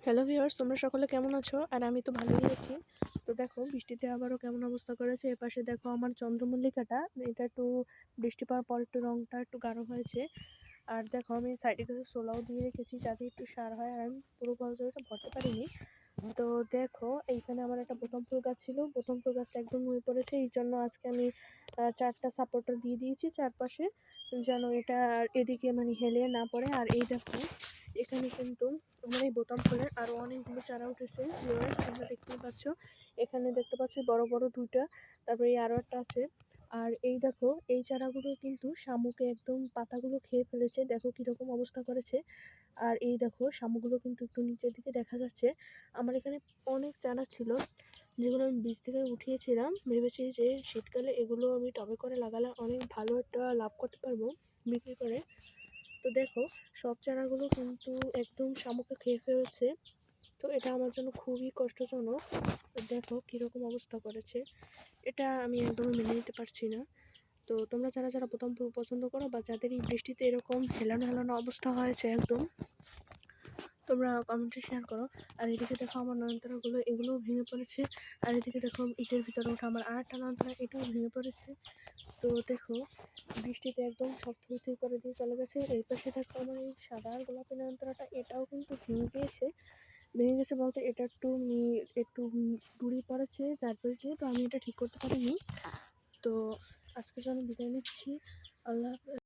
Hello viewers, তোমরা সকলে কেমন আছো? আর আমি তো ভালোই আছি। তো দেখো বৃষ্টিতে আবারও কেমন অবস্থা করেছে। এপাশে দেখো আমার চন্দ্রমল্লিকাটা, এটা একটু বৃষ্টি পাওয়ার পর একটু রংটা একটু গাঢ় হয়েছে। আর দেখো আমি সাইডে কিছু সোলাও দিয়ে রেখেছি যাতে একটু সার হয়, আর আমি পুরো গজলটা ভরতে পারিনি। তো দেখো এইখানে আমার একটা বোতাম ফুল গাছ ছিল, বোতাম ফুল গাছটা একদম নুয়ে পড়েছে। এই জন্য আজকে আমি 4টা সাপোর্টার দিয়ে দিয়েছি চারপাশে, যেন এটা আর এদিকে মানে হেলে না পড়ে। আর এই দেখো এখানে কিন্তু আমার এই বোতাম ফুলের আরো অনেকগুলো চারা উঠেছে। ভিউয়ার্স তোমরা দেখতেই পাচ্ছ, এখানে দেখতে পাচ্ছ বড় বড় দুইটা, তারপরে এই আরো একটা আছে। আর এই দেখো এই চারাগুলো কিন্তু শামুকে একদম পাতাগুলো খেয়ে ফেলেছে, দেখো কিরকম অবস্থা করেছে। আর এই দেখো শামুকগুলো কিন্তু একটু নিচের দিকে দেখা যাচ্ছে। আমার এখানে অনেক চারা ছিল যেগুলো আমি বীজ থেকে উঠিয়েছিলাম, ভেবেছি যে শীতকালে এগুলো আমি টবে করে লাগালে অনেক ভালো একটা লাভ করতে পারবো বিক্রি করে। তো দেখো সব চারাগুলো কিন্তু একদম শামুকে খেয়ে ফেলছে। তো এটা আমার জন্য খুবই কষ্টজনক। তো দেখো কীরকম অবস্থা করেছে, এটা আমি একদমই মেনে নিতে পারছি না। তো তোমরা যারা যারা প্রথম পছন্দ করো বা যাদের এই বৃষ্টিতে এরকম হেলানো হেলানো অবস্থা হয়েছে একদম, তোমরা কমেন্টে শেয়ার করো। আর এদিকে দেখো আমার নয়নতারাগুলো এগুলোও ভেঙে পড়েছে। আর এদিকে দেখো ইটের ভিতরে ওঠা আমার আরেকটা নয়নতারা, এটাও ভেঙে পড়েছে। তো দেখো বৃষ্টিতে একদম সব থই করে দিয়ে চলে গেছে। এই পাশে দেখো আমার এই সাদা আর গোলাপি নয়নতারাটা, এটাও কিন্তু ভেঙে গিয়েছে। ভেঙে গেছে বলতে এটা একটু গুঁড়ি পড়েছে চারপাশ দিয়ে, তো আমি এটা ঠিক করতে পারিনি। তো আজকের জন্য বিদায় নিচ্ছি। আল্লাহ হাফেজ।